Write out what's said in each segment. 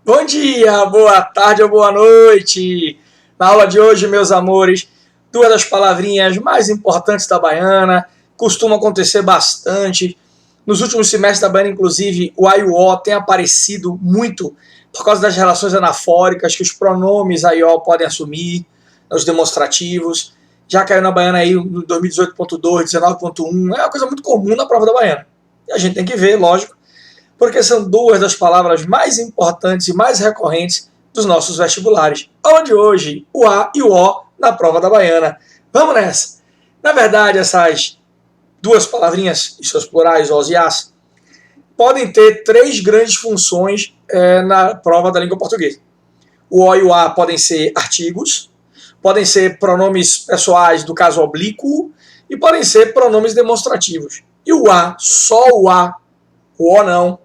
Bom dia, boa tarde ou boa noite. Na aula de hoje, meus amores, duas das palavrinhas mais importantes da baiana, costuma acontecer bastante. Nos últimos semestres da baiana, inclusive, o A e o O tem aparecido muito por causa das relações anafóricas que os pronomes A e O podem assumir, os demonstrativos. Já caiu na baiana aí no 2018.2, 19.1, é uma coisa muito comum na prova da baiana. E a gente tem que ver, lógico, porque são duas das palavras mais importantes e mais recorrentes dos nossos vestibulares. Aula de hoje, o A e o O na prova da baiana. Vamos nessa! Na verdade, essas duas palavrinhas, e seus plurais, Os e As, podem ter três grandes funções na prova da língua portuguesa. O O e o A podem ser artigos, podem ser pronomes pessoais do caso oblíquo e podem ser pronomes demonstrativos. E o A, só o A, o O não,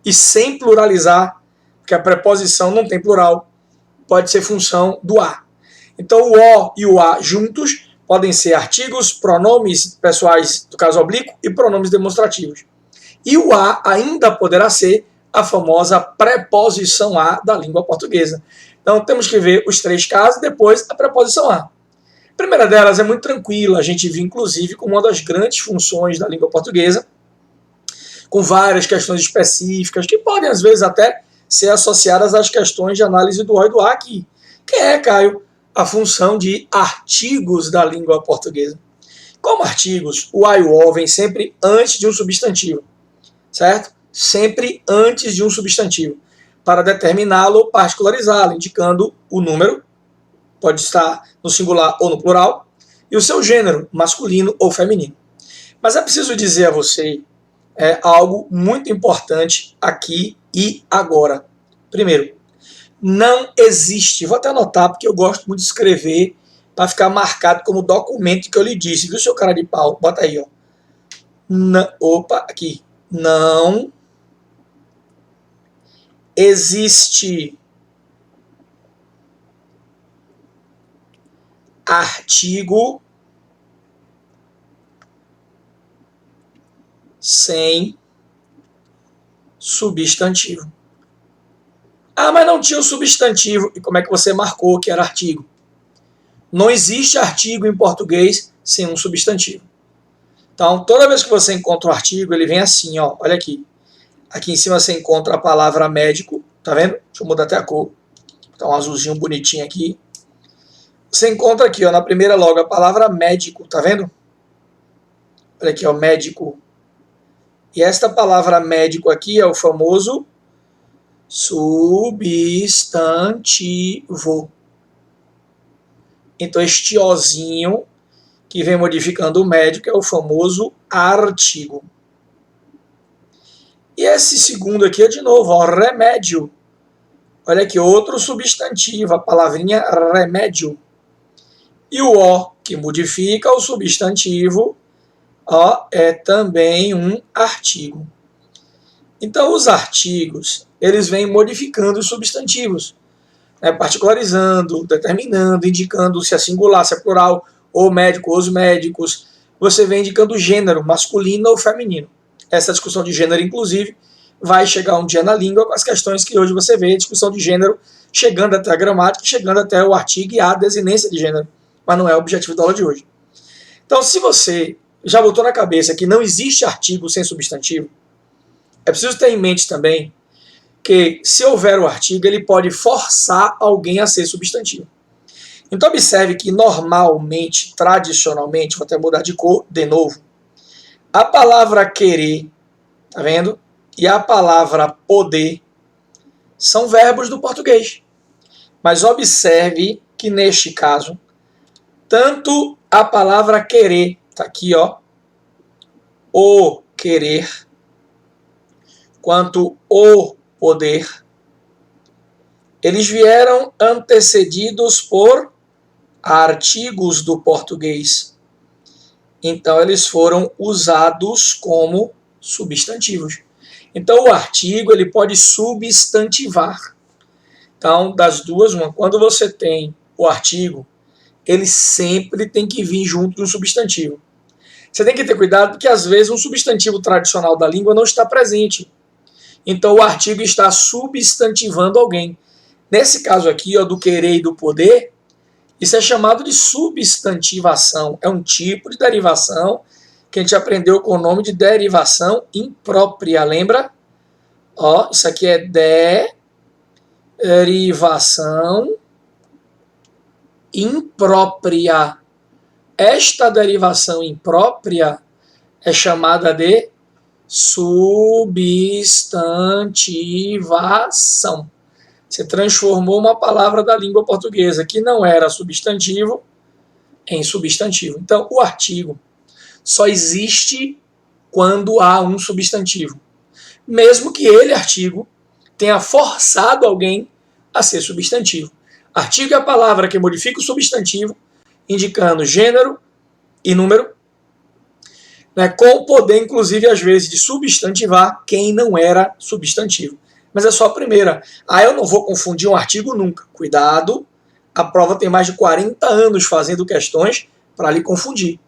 e sem pluralizar, porque a preposição não tem plural, pode ser função do A. Então, o O e o A juntos podem ser artigos, pronomes pessoais do caso oblíquo e pronomes demonstrativos. E o A ainda poderá ser a famosa preposição A da língua portuguesa. Então, temos que ver os três casos e depois a preposição A. A primeira delas é muito tranquila, a gente viu inclusive como uma das grandes funções da língua portuguesa, com várias questões específicas, que podem, às vezes, até ser associadas às questões de análise do O e do A aqui. Que é, Caio, a função de artigos da língua portuguesa. Como artigos, o A e o O vem sempre antes de um substantivo, certo? Sempre antes de um substantivo, para determiná-lo ou particularizá-lo, indicando o número, pode estar no singular ou no plural, e o seu gênero, masculino ou feminino. Mas é preciso dizer a você algo muito importante aqui e agora. Primeiro, não existe, vou até anotar porque eu gosto muito de escrever para ficar marcado como documento que eu lhe disse, viu, seu cara de pau? Bota aí, ó. Aqui. Não existe artigo sem substantivo. Ah, mas não tinha o substantivo. E como é que você marcou que era artigo? Não existe artigo em português sem um substantivo. Então, toda vez que você encontra um artigo, ele vem assim, ó. Olha aqui. Aqui em cima você encontra a palavra médico. Tá vendo? Deixa eu mudar até a cor. Tá um azulzinho bonitinho aqui. Você encontra aqui, ó, na primeira logo, a palavra médico. Tá vendo? Olha aqui, ó, médico. E esta palavra médico aqui é o famoso substantivo. Então, este ozinho que vem modificando o médico é o famoso artigo. E esse segundo aqui é de novo, ó, remédio. Olha aqui, outro substantivo, a palavrinha remédio. E o O, que modifica o substantivo, ó, é também um artigo. Então, os artigos, eles vêm modificando os substantivos, né, particularizando, determinando, indicando se é singular, se é plural, ou médico, ou os médicos. Você vem indicando o gênero, masculino ou feminino. Essa discussão de gênero, inclusive, vai chegar um dia na língua com as questões que hoje você vê, discussão de gênero, chegando até a gramática, chegando até o artigo e a desinência de gênero. Mas não é o objetivo da aula de hoje. Então, se você já botou na cabeça que não existe artigo sem substantivo, é preciso ter em mente também que, se houver o artigo, ele pode forçar alguém a ser substantivo. Então, observe que normalmente, tradicionalmente, vou até mudar de cor de novo, a palavra querer, tá vendo? E a palavra poder são verbos do português. Mas observe que, neste caso, tanto a palavra querer, tá aqui, ó, o querer, quanto o poder, eles vieram antecedidos por artigos do português. Então, eles foram usados como substantivos. Então, o artigo ele pode substantivar. Então, das duas, uma. Quando você tem o artigo, ele sempre tem que vir junto de um substantivo. Você tem que ter cuidado porque, às vezes, um substantivo tradicional da língua não está presente. Então o artigo está substantivando alguém. Nesse caso aqui, ó, do querer e do poder, isso é chamado de substantivação. É um tipo de derivação que a gente aprendeu com o nome de derivação imprópria. Lembra? Ó, isso aqui é derivação imprópria. Esta derivação imprópria é chamada de substantivação. Você transformou uma palavra da língua portuguesa que não era substantivo em substantivo. Então, o artigo só existe quando há um substantivo, mesmo que ele, artigo, tenha forçado alguém a ser substantivo. Artigo é a palavra que modifica o substantivo, indicando gênero e número, né, com o poder, inclusive, às vezes, de substantivar quem não era substantivo. Mas é só a primeira. Eu não vou confundir um artigo nunca. Cuidado, a prova tem mais de 40 anos fazendo questões para lhe confundir.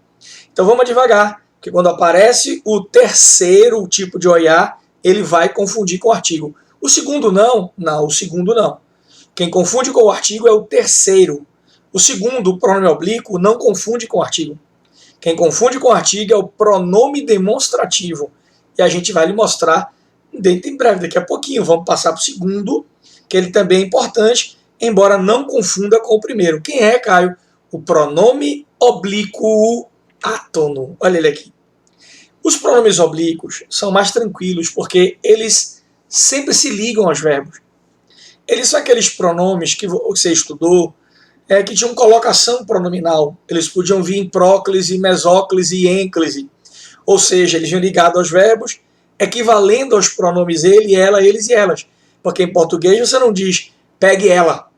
Então vamos devagar, porque quando aparece o terceiro tipo de OIA, ele vai confundir com o artigo. O segundo não? Não, o segundo não. Quem confunde com o artigo é o terceiro. O segundo, o pronome oblíquo, não confunde com o artigo. Quem confunde com o artigo é o pronome demonstrativo. E a gente vai lhe mostrar dentro em breve, daqui a pouquinho. Vamos passar para o segundo, que ele também é importante, embora não confunda com o primeiro. Quem é, Caio? O pronome oblíquo átono. Olha ele aqui. Os pronomes oblíquos são mais tranquilos, porque eles sempre se ligam aos verbos. Eles são aqueles pronomes que você estudou, que tinham colocação pronominal. Eles podiam vir em próclise, mesóclise e ênclise. Ou seja, eles vinham ligados aos verbos, equivalendo aos pronomes ele, ela, eles e elas. Porque em português você não diz pegue ela,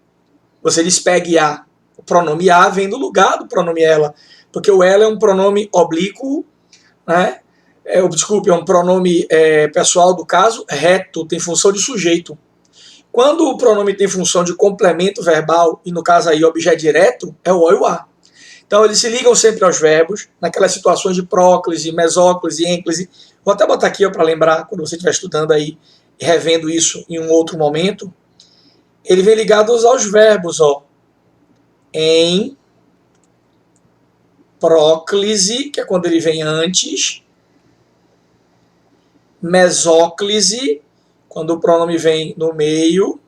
você diz pegue a. O pronome a vem no lugar do pronome ela, porque o ela é um pronome oblíquo, né? É um pronome pessoal do caso, reto, tem função de sujeito. Quando o pronome tem função de complemento verbal, e no caso aí objeto direto, é o o e o a. Então eles se ligam sempre aos verbos, naquelas situações de próclise, mesóclise, ênclise. Vou até botar aqui para lembrar, quando você estiver estudando aí, e revendo isso em um outro momento. Ele vem ligado aos verbos, ó. Em próclise, que é quando ele vem antes. Mesóclise, quando o pronome vem no meio.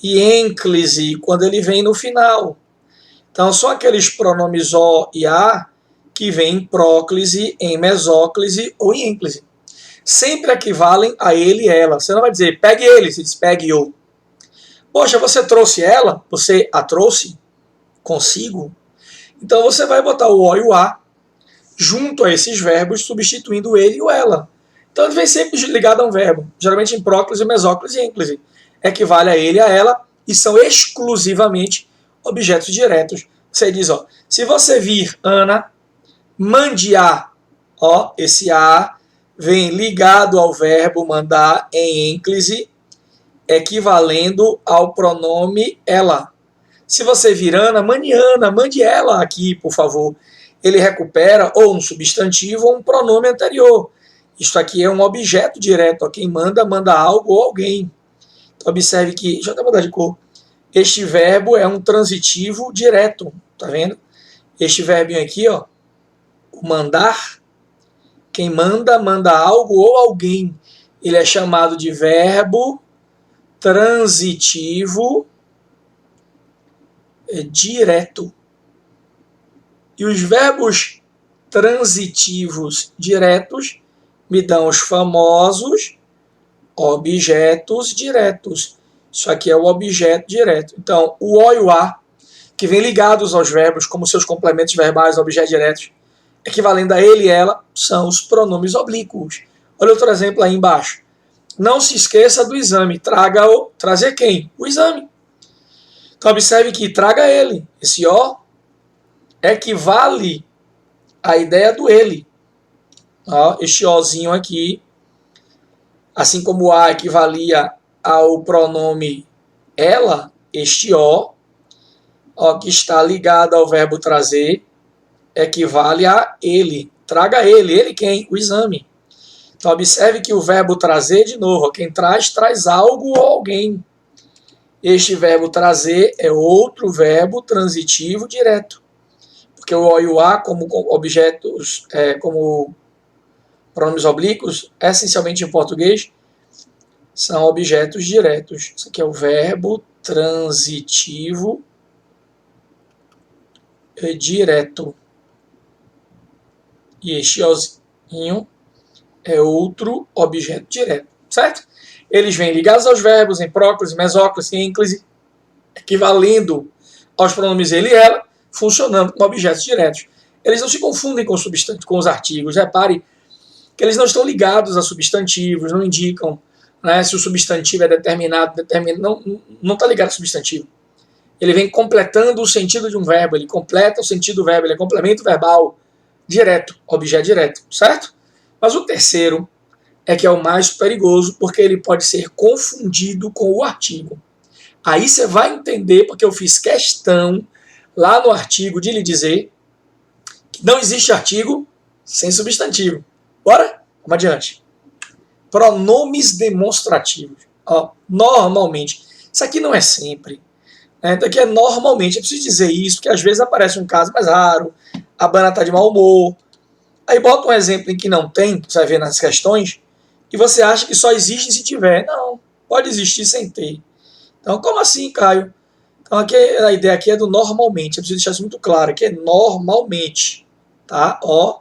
E ênclise, quando ele vem no final. Então, são aqueles pronomes o e a que vêm em próclise, em mesóclise ou em ênclise. Sempre equivalem a ele e ela. Você não vai dizer pegue ele, você diz pegue o. Poxa, você trouxe ela? Você a trouxe consigo? Então você vai botar o o e o a junto a esses verbos, substituindo ele e o ela. Então ele vem sempre ligado a um verbo, geralmente em próclise, mesóclise e ênclise. Equivale a ele e a ela e são exclusivamente objetos diretos. Você diz, ó, se você vir Ana, mande a, ó, esse a vem ligado ao verbo mandar em ênclise, equivalendo ao pronome ela. Se você vir Ana, mande ela aqui, por favor. Ele recupera ou um substantivo ou um pronome anterior. Isto aqui é um objeto direto. Ó. Quem manda algo ou alguém. Então, observe que, deixa eu até mudar de cor. Este verbo é um transitivo direto. Tá vendo? Este verbinho aqui, ó, o mandar. Quem manda algo ou alguém. Ele é chamado de verbo transitivo direto. E os verbos transitivos diretos me dão os famosos objetos diretos. Isso aqui é o objeto direto. Então, o o e o a, que vem ligados aos verbos como seus complementos verbais, objetos diretos, equivalendo a ele e ela, são os pronomes oblíquos. Olha outro exemplo aí embaixo. Não se esqueça do exame. Trazer quem? O exame. Então, observe que traga ele. Esse o equivale à ideia do ele. Ó, este ozinho aqui, assim como o a equivalia ao pronome ela, este o, ó, que está ligado ao verbo trazer, equivale a ele. Traga ele. Ele quem? O exame. Então, observe que o verbo trazer, de novo, quem traz algo ou alguém. Este verbo trazer é outro verbo transitivo direto. Porque o O e o A, como objetos, como pronomes oblíquos, essencialmente em português, são objetos diretos. Isso aqui é o verbo transitivo direto. E este ozinho é outro objeto direto, certo? Eles vêm ligados aos verbos em próclise, mesóclise e ênclise, equivalendo aos pronomes ele e ela, funcionando como objetos diretos. Eles não se confundem com os artigos. Repare que eles não estão ligados a substantivos, não indicam, né, se o substantivo é determinado, não está ligado ao substantivo. Ele vem completando o sentido de um verbo, ele completa o sentido do verbo, ele é complemento verbal direto, objeto direto, certo? Mas o terceiro é que é o mais perigoso, porque ele pode ser confundido com o artigo. Aí você vai entender porque eu fiz questão lá no artigo de lhe dizer que não existe artigo sem substantivo. Bora? Vamos adiante. Pronomes demonstrativos. Ó, normalmente. Isso aqui não é sempre. Então aqui é normalmente. Eu preciso dizer isso, porque às vezes aparece um caso mais raro, a Bana está de mau humor. Aí bota um exemplo em que não tem, você vai ver nas questões, e você acha que só existe se tiver. Não, pode existir sem ter. Então, como assim, Caio? Então, aqui, a ideia aqui é do normalmente. Eu preciso deixar isso muito claro. Aqui é normalmente. Tá? Ó,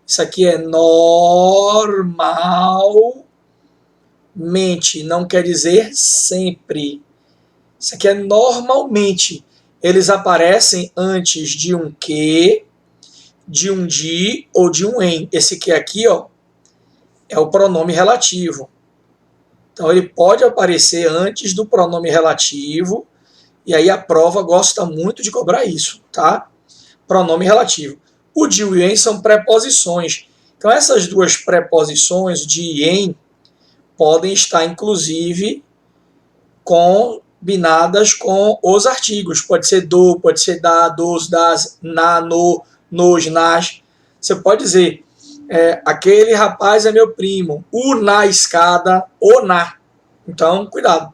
isso aqui é normalmente. Não quer dizer sempre. Isso aqui é normalmente. Eles aparecem antes de um que, de um de ou de um em. Esse que aqui, ó, é o pronome relativo. Então, ele pode aparecer antes do pronome relativo, e aí a prova gosta muito de cobrar isso, tá? Pronome relativo. O de e o em são preposições. Então, essas duas preposições, de e em, podem estar, inclusive, combinadas com os artigos. Pode ser do, pode ser da, dos, das, na, no, nos, nas. Você pode dizer, aquele rapaz é meu primo. O na escada, o na. Então, cuidado.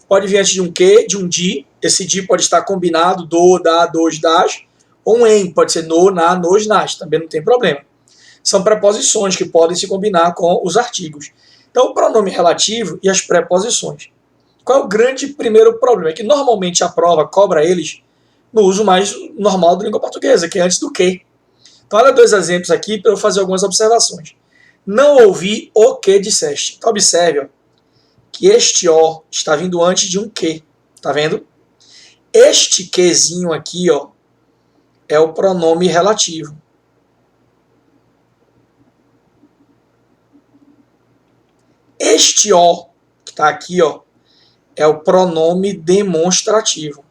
Pode vir antes de um que, de um de. Esse de pode estar combinado, do, da, dos, das. Ou um em, pode ser no, na, nos, nas. Também não tem problema. São preposições que podem se combinar com os artigos. Então, o pronome relativo e as preposições. Qual é o grande primeiro problema? É que normalmente a prova cobra eles no uso mais normal da língua portuguesa, que é antes do que. Então, olha dois exemplos aqui para eu fazer algumas observações. Não ouvi o que disseste. Então, observe, ó, que este O está vindo antes de um que. Tá vendo? Este quezinho aqui, ó, é o pronome relativo. Este O, que está aqui, ó, é o pronome demonstrativo.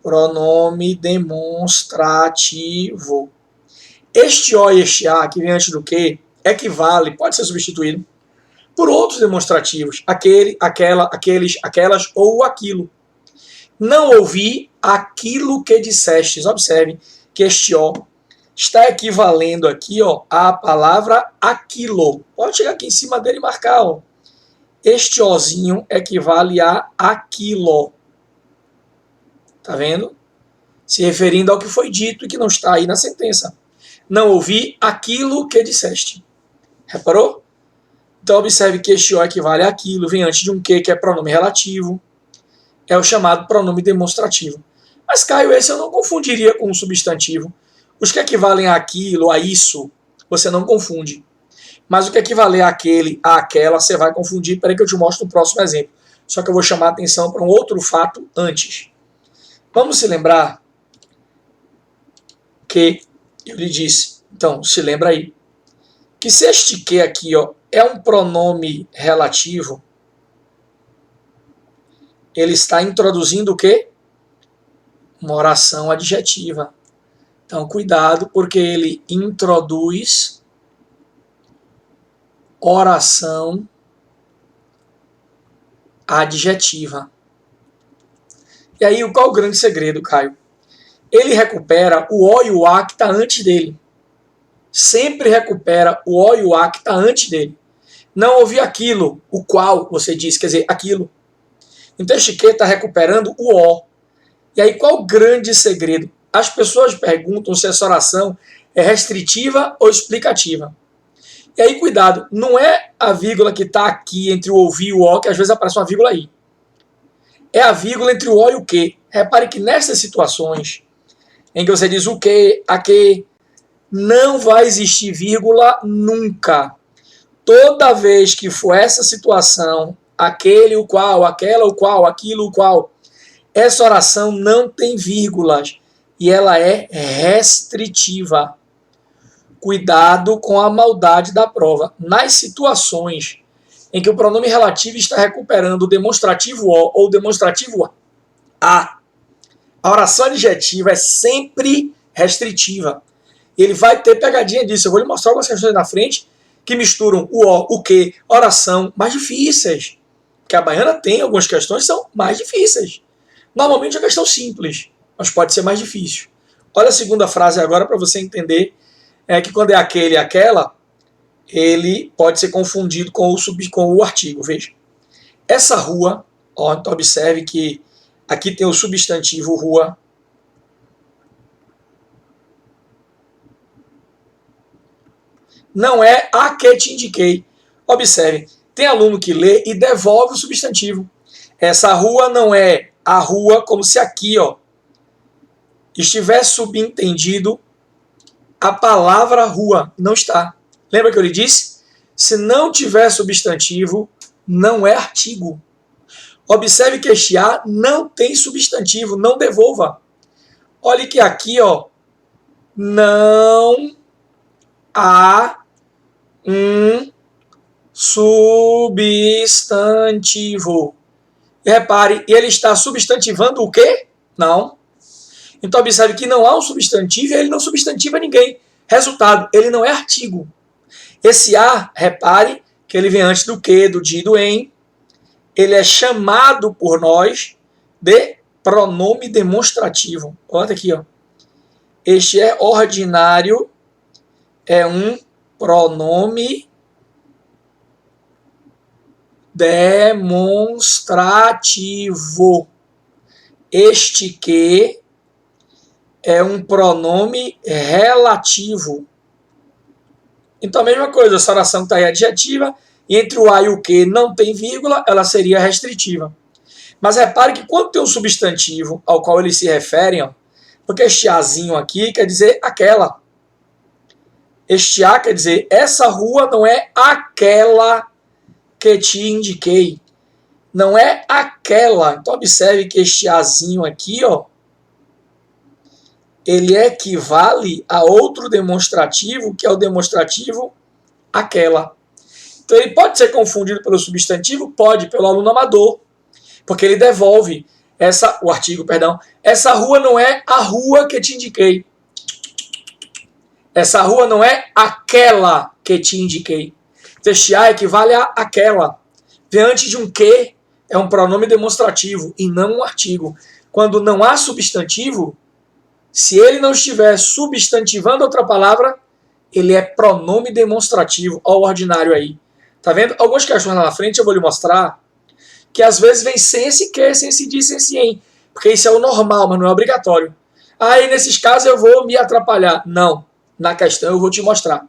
Pronome demonstrativo. Este O e este A, que vem antes do que, equivale, pode ser substituído por outros demonstrativos. Aquele, aquela, aqueles, aquelas ou aquilo. Não ouvi aquilo que dissestes. Observe que este O está equivalendo aqui, ó, à palavra aquilo. Pode chegar aqui em cima dele e marcar, ó. Este Ozinho equivale a aquilo. Tá vendo? Se referindo ao que foi dito e que não está aí na sentença. Não ouvi aquilo que disseste. Reparou? Então observe que este O equivale a aquilo, vem antes de um que é pronome relativo. É o chamado pronome demonstrativo. Mas, Caio, esse eu não confundiria com um substantivo. Os que equivalem a aquilo, a isso, você não confunde. Mas o que equivaler àquele, àquela, você vai confundir. Espera aí que eu te mostro no próximo exemplo. Só que eu vou chamar a atenção para um outro fato antes. Vamos se lembrar que eu lhe disse, então, se lembra aí, que se este que aqui, ó, é um pronome relativo, ele está introduzindo o quê? Uma oração adjetiva. Então, cuidado, porque ele introduz oração adjetiva. E aí, qual é o grande segredo, Caio? Ele recupera o O e o A que está antes dele. sempre recupera o O e o A que está antes dele. Não ouvi aquilo, o qual você disse, quer dizer, aquilo. Então este que está recuperando o O. E aí qual o grande segredo? As pessoas perguntam se essa oração é restritiva ou explicativa. E aí cuidado, não é a vírgula que está aqui entre o ouvir e o O, que às vezes aparece uma vírgula aí. É a vírgula entre o O e o que. Repare que nessas situações em que você diz o que, a que, não vai existir vírgula nunca. Toda vez que for essa situação, aquele, o qual, aquela, o qual, aquilo, o qual, essa oração não tem vírgulas e ela é restritiva. Cuidado com a maldade da prova. Nas situações em que o pronome relativo está recuperando o demonstrativo O ou o demonstrativo A oração adjetiva é sempre restritiva. Ele vai ter pegadinha disso. Eu vou lhe mostrar algumas questões na frente que misturam o O, o que, oração, mais difíceis. Porque a baiana tem algumas questões que são mais difíceis. Normalmente é questão simples, mas pode ser mais difícil. Olha a segunda frase agora para você entender que quando é aquele e aquela, ele pode ser confundido com o artigo. Veja. Essa rua, então observe que aqui tem o substantivo rua. Não é a que te indiquei. Observe, tem aluno que lê e devolve o substantivo. Essa rua não é a rua, como se aqui estivesse subentendido a palavra rua. Não está. Lembra que eu lhe disse? Se não tiver substantivo, não é artigo. Observe que este A não tem substantivo, não devolva. Olhe que aqui, não há um substantivo. E repare, ele está substantivando o quê? Não. Então observe que não há um substantivo e ele não substantiva ninguém. Resultado, ele não é artigo. Esse A, repare que ele vem antes do que, do de e do em. Ele é chamado por nós de pronome demonstrativo. Olha aqui, Este é ordinário, é um pronome demonstrativo. Este que é um pronome relativo. Então a mesma coisa, essa oração está aí adjetiva, e entre o a e o que não tem vírgula, ela seria restritiva. Mas repare que quando tem um substantivo ao qual eles se referem, porque este azinho aqui quer dizer aquela. Este a quer dizer essa rua não é aquela que te indiquei. Não é aquela. Então observe que este azinho aqui, ele equivale a outro demonstrativo, que é o demonstrativo aquela. Então ele pode ser confundido pelo substantivo? Pode, pelo aluno amador, porque ele devolve o artigo, perdão. Essa rua não é a rua que te indiquei. Essa rua não é aquela que te indiquei. Este a equivale a aquela. Vem antes de um que, é um pronome demonstrativo e não um artigo. Quando não há substantivo, se ele não estiver substantivando outra palavra, ele é pronome demonstrativo. Olha o ordinário aí. Tá vendo? Algumas questões lá na frente eu vou lhe mostrar que às vezes vem sem esse que, sem esse de, sem esse em. Porque isso é o normal, mas não é obrigatório. Aí nesses casos eu vou me atrapalhar. Não. Na questão eu vou te mostrar.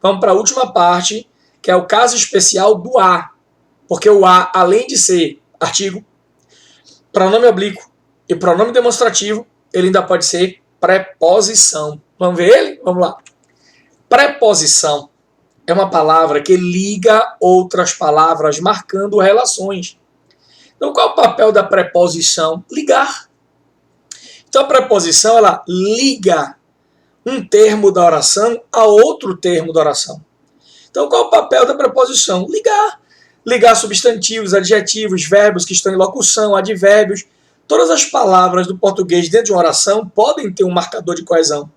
Vamos para a última parte, que é o caso especial do a. Porque o a, além de ser artigo, pronome oblíquo e pronome demonstrativo, ele ainda pode ser preposição. Vamos ver ele? Vamos lá. Preposição é uma palavra que liga outras palavras, marcando relações. Então, qual é o papel da preposição? Ligar. Então, a preposição, ela liga um termo da oração a outro termo da oração. Então, qual é o papel da preposição? Ligar. Ligar substantivos, adjetivos, verbos que estão em locução, advérbios. Todas as palavras do português dentro de uma oração podem ter um marcador de coesão.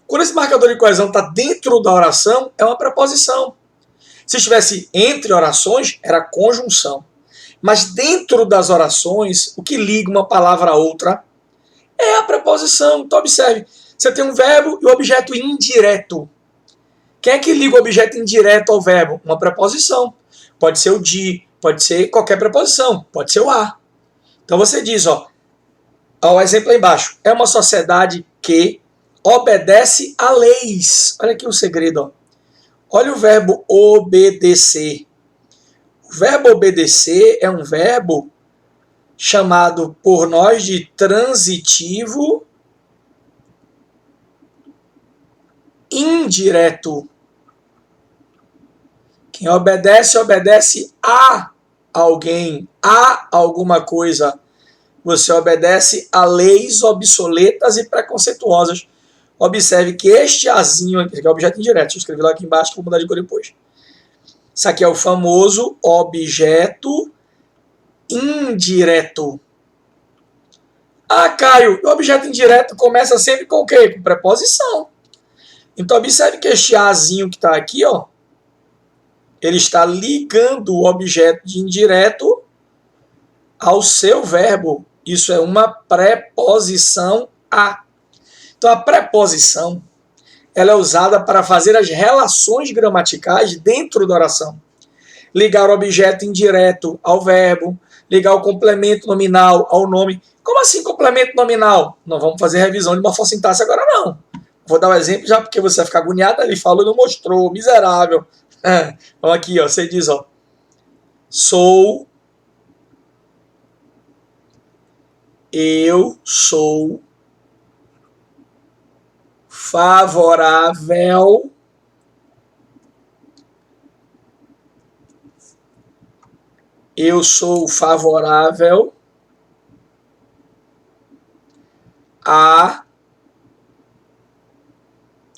Quando esse marcador de coesão está dentro da oração, é uma preposição. Se estivesse entre orações, era conjunção. Mas dentro das orações, o que liga uma palavra a outra é a preposição. Então observe, você tem um verbo e o objeto indireto. Quem é que liga o objeto indireto ao verbo? Uma preposição. Pode ser o de, pode ser qualquer preposição, pode ser o a. Então você diz, ó, o exemplo aí embaixo, é uma sociedade que obedece a leis. Olha aqui o segredo, ó. Olha o verbo obedecer. O verbo obedecer é um verbo chamado por nós de transitivo indireto. Quem obedece, obedece a alguém, a alguma coisa. Você obedece a leis obsoletas e preconceituosas. Observe que este azinho aqui é objeto indireto. Deixa eu escrever lá aqui embaixo que eu vou mudar de cor depois. Isso aqui é o famoso objeto indireto. Ah, Caio, o objeto indireto começa sempre com o quê? Com preposição. Então, observe que este azinho que está aqui, ó, ele está ligando o objeto de indireto ao seu verbo. Isso é uma preposição a. Então, a preposição ela é usada para fazer as relações gramaticais dentro da oração. Ligar o objeto indireto ao verbo, ligar o complemento nominal ao nome. Como assim complemento nominal? Não vamos fazer revisão de morfossintaxe agora, não. Vou dar um exemplo já porque você vai ficar agoniado. Ele falou e não mostrou, miserável. Vamos aqui, ó, você diz, ó, eu sou favorável a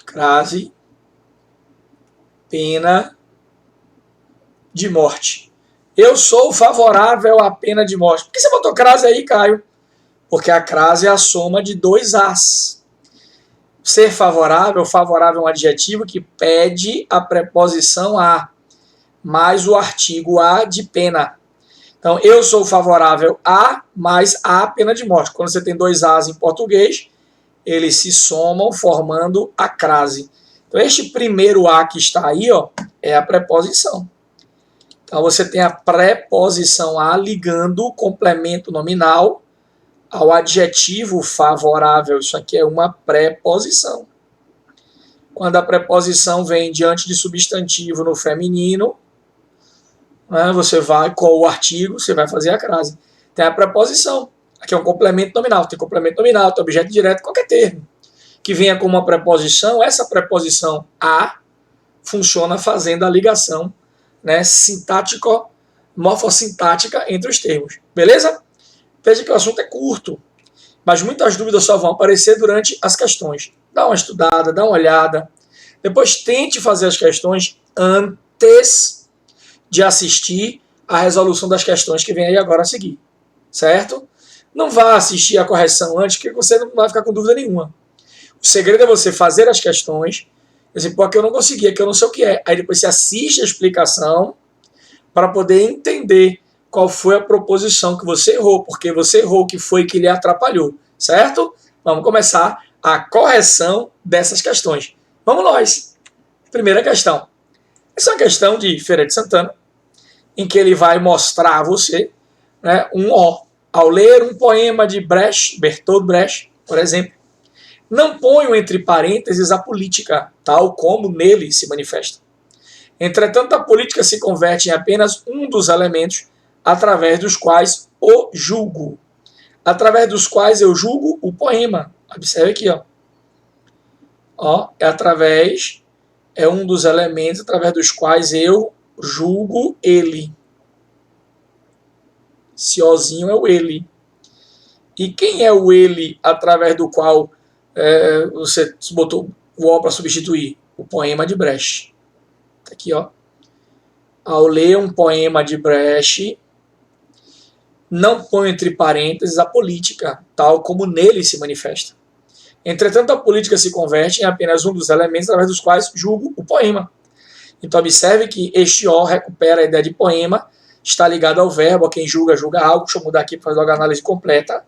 crase pena de morte. Eu sou favorável à pena de morte. Por que você botou crase aí, Caio? Porque a crase é a soma de dois as. Ser favorável, favorável é um adjetivo que pede a preposição a, mais o artigo a de pena. Então, eu sou favorável a, mais a pena de morte. Quando você tem dois as em português, eles se somam formando a crase. Então, este primeiro a que está aí, ó, é a preposição. Então, você tem a preposição a ligando o complemento nominal ao adjetivo favorável. Isso aqui é uma preposição. Quando a preposição vem diante de substantivo no feminino, né, você vai com o artigo, você vai fazer a crase. Tem a preposição. Aqui é um complemento nominal. Tem complemento nominal, tem objeto direto, qualquer termo que venha com uma preposição, essa preposição a funciona fazendo a ligação, né, morfossintática entre os termos. Beleza? Veja que o assunto é curto, mas muitas dúvidas só vão aparecer durante as questões. Dá uma estudada, dá uma olhada. Depois tente fazer as questões antes de assistir a resolução das questões que vem aí agora a seguir. Certo? Não vá assistir a correção antes, que você não vai ficar com dúvida nenhuma. O segredo é você fazer as questões, dizer, pô, aqui eu não consegui, aqui eu não sei o que é. Aí depois você assiste a explicação para poder entender qual foi a proposição que você errou, porque você errou o que foi que lhe atrapalhou, certo? Vamos começar a correção dessas questões. Vamos nós. Primeira questão. Essa é uma questão de Feira de Santana, em que ele vai mostrar a você, né, um ó. Ao ler um poema de Brecht, Bertolt Brecht, por exemplo, não ponho entre parênteses a política, tal como nele se manifesta. Entretanto, a política se converte em apenas um dos elementos através dos quais o julgo. Através dos quais eu julgo o poema. Observe aqui, ó. É um dos elementos através dos quais eu julgo ele. Esse ozinho é o ele. E quem é o ele através do qual você botou o ó para substituir? O poema de Brecht. Tá aqui, ó. Ao ler um poema de Brecht, não põe entre parênteses a política, tal como nele se manifesta. Entretanto, a política se converte em apenas um dos elementos através dos quais julgo o poema. Então, observe que este ó recupera a ideia de poema, está ligado ao verbo, a quem julga, julga algo. Deixa eu mudar aqui para fazer logo a análise completa.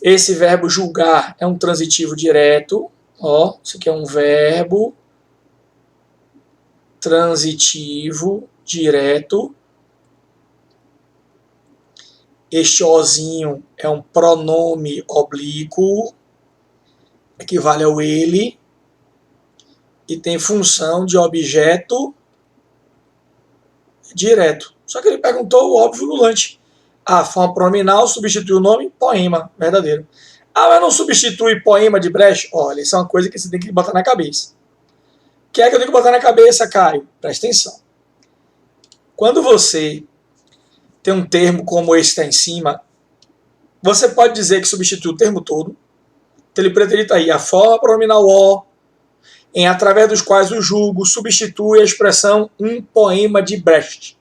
Esse verbo julgar é um transitivo direto, Ó, isso aqui é um verbo transitivo direto. Este ozinho é um pronome oblíquo, equivale ao ele, e tem função de objeto direto. Só que ele perguntou o óbvio lulante. A forma pronominal substitui o nome poema, verdadeiro. Ah, mas não substitui poema de Brecht? Olha, isso é uma coisa que você tem que botar na cabeça. O que é que eu tenho que botar na cabeça, Caio? Presta atenção. Quando você tem um termo como esse que está em cima, você pode dizer que substitui o termo todo. Então ele preterita aí a forma pronominal o, em através dos quais o julgo substitui a expressão um poema de Brecht.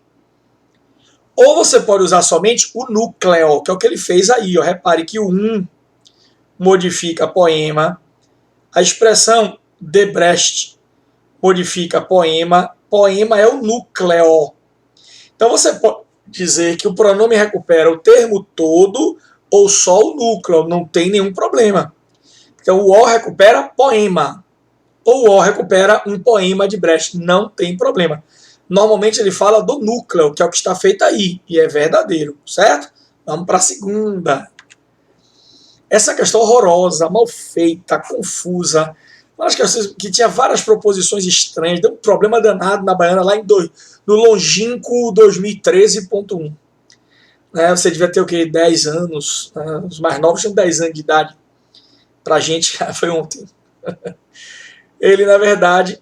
Ou você pode usar somente o núcleo, que é o que ele fez aí. Ó. Repare que o modifica poema, a expressão de Brecht modifica poema, poema é o núcleo. Então você pode dizer que o pronome recupera o termo todo ou só o núcleo, não tem nenhum problema. Então o recupera poema, ou o recupera um poema de Brecht, não tem problema. Normalmente ele fala do núcleo, que é o que está feito aí, e é verdadeiro, certo? Vamos para a segunda. Essa questão horrorosa, mal feita, confusa, uma questões que tinha várias proposições estranhas, deu um problema danado na Baiana lá no longínquo 2013.1. Né, você devia ter o quê? 10 anos, né? Os mais novos tinham 10 anos de idade. Pra gente, foi ontem. Ele, na verdade,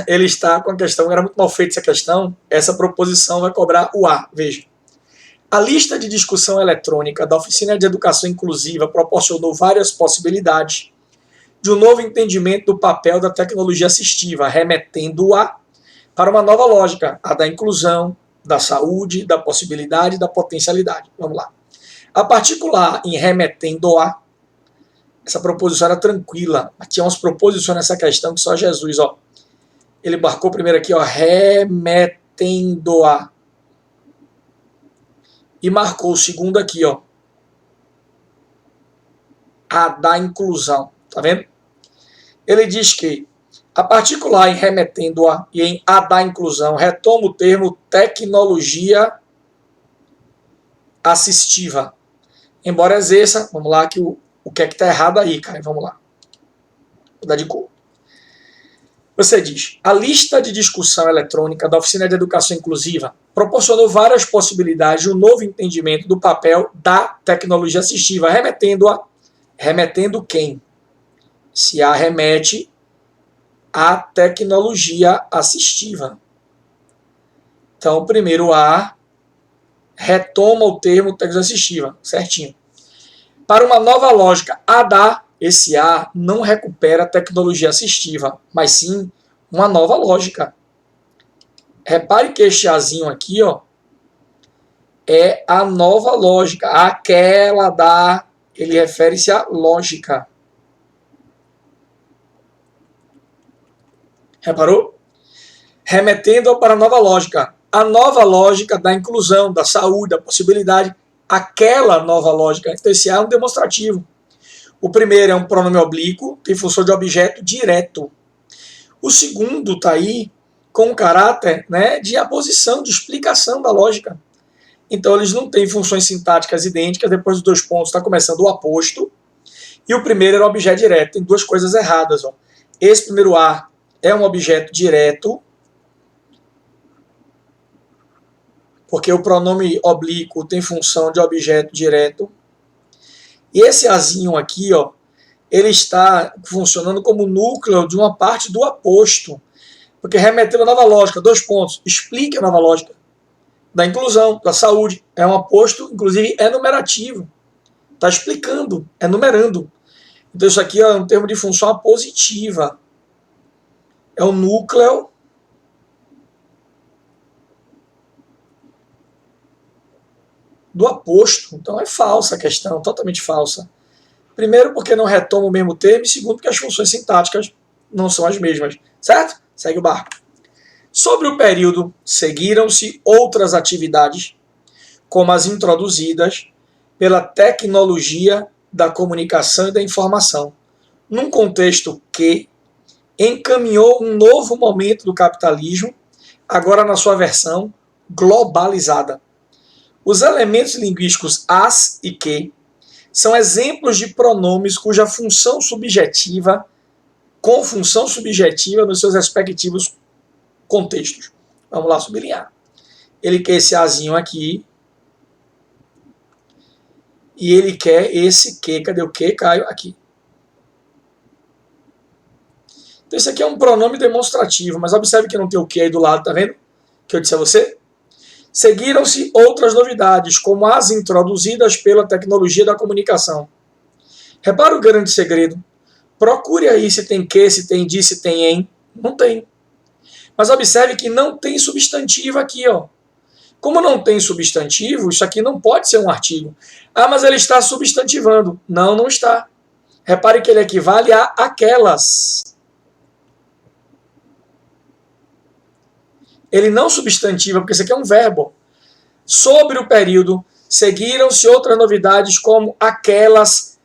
ele está com a questão, era muito mal feita essa questão, essa proposição vai cobrar o A, veja. A lista de discussão eletrônica da Oficina de Educação Inclusiva proporcionou várias possibilidades de um novo entendimento do papel da tecnologia assistiva, remetendo-a para uma nova lógica, a da inclusão, da saúde, da possibilidade e da potencialidade. Vamos lá. A particular em remetendo-a, essa proposição era tranquila, mas tinha umas proposições nessa questão que só Jesus, ó. Ele marcou primeiro aqui, ó, remetendo-a. E marcou o segundo aqui, ó, a da inclusão. Tá vendo? Ele diz que a particular em remetendo-a e em a da inclusão retoma o termo tecnologia assistiva. Embora exerça, vamos lá, que o que é que está errado aí, cara? Vamos lá. Vou dar de cor. Você diz, a lista de discussão eletrônica da Oficina de Educação Inclusiva proporcionou várias possibilidades de um novo entendimento do papel da tecnologia assistiva, remetendo quem? Se a remete à tecnologia assistiva. Então, primeiro A retoma o termo tecnologia assistiva, certinho. Para uma nova lógica, esse A não recupera a tecnologia assistiva, mas sim uma nova lógica. Repare que este Azinho aqui, ó, é a nova lógica. Aquela da, ele refere-se à lógica. Reparou? Remetendo para a nova lógica. A nova lógica da inclusão, da saúde, da possibilidade. Aquela nova lógica. Então esse A é um demonstrativo. O primeiro é um pronome oblíquo, tem função de objeto direto. O segundo está aí com caráter, né, de aposição, de explicação da lógica. Então eles não têm funções sintáticas idênticas, depois dos dois pontos está começando o aposto. E o primeiro era um objeto direto. Tem duas coisas erradas. Ó. Esse primeiro A é um objeto direto, porque o pronome oblíquo tem função de objeto direto. E esse Azinho aqui, ó, ele está funcionando como núcleo de uma parte do aposto, porque remetendo a nova lógica, dois pontos, explique a nova lógica da inclusão, da saúde, é um aposto, inclusive enumerativo, está explicando, enumerando. Então isso aqui é um termo de função apositiva, é o núcleo do aposto. Então é falsa a questão, totalmente falsa. Primeiro, porque não retoma o mesmo termo, e segundo, porque as funções sintáticas não são as mesmas. Certo? Segue o barco. Sobre o período, seguiram-se outras atividades, como as introduzidas pela tecnologia da comunicação e da informação, num contexto que encaminhou um novo momento do capitalismo, agora na sua versão globalizada. Os elementos linguísticos as e que são exemplos de pronomes cuja função subjetiva, com função subjetiva nos seus respectivos contextos. Vamos lá sublinhar. Ele quer esse azinho aqui, e ele quer esse que. Cadê o que, Caio? Aqui. Então, isso aqui é um pronome demonstrativo, mas observe que não tem o que aí do lado, tá vendo? Que eu disse a você. Seguiram-se outras novidades, como as introduzidas pela tecnologia da comunicação. Repara o grande segredo. Procure aí se tem que, se tem de, se tem em. Não tem. Mas observe que não tem substantivo aqui, ó. Como não tem substantivo, isso aqui não pode ser um artigo. Ah, mas ele está substantivando. Não, não está. Repare que ele equivale a aquelas. Ele não substantiva, porque isso aqui é um verbo. Sobre o período, seguiram-se outras novidades, como aquelas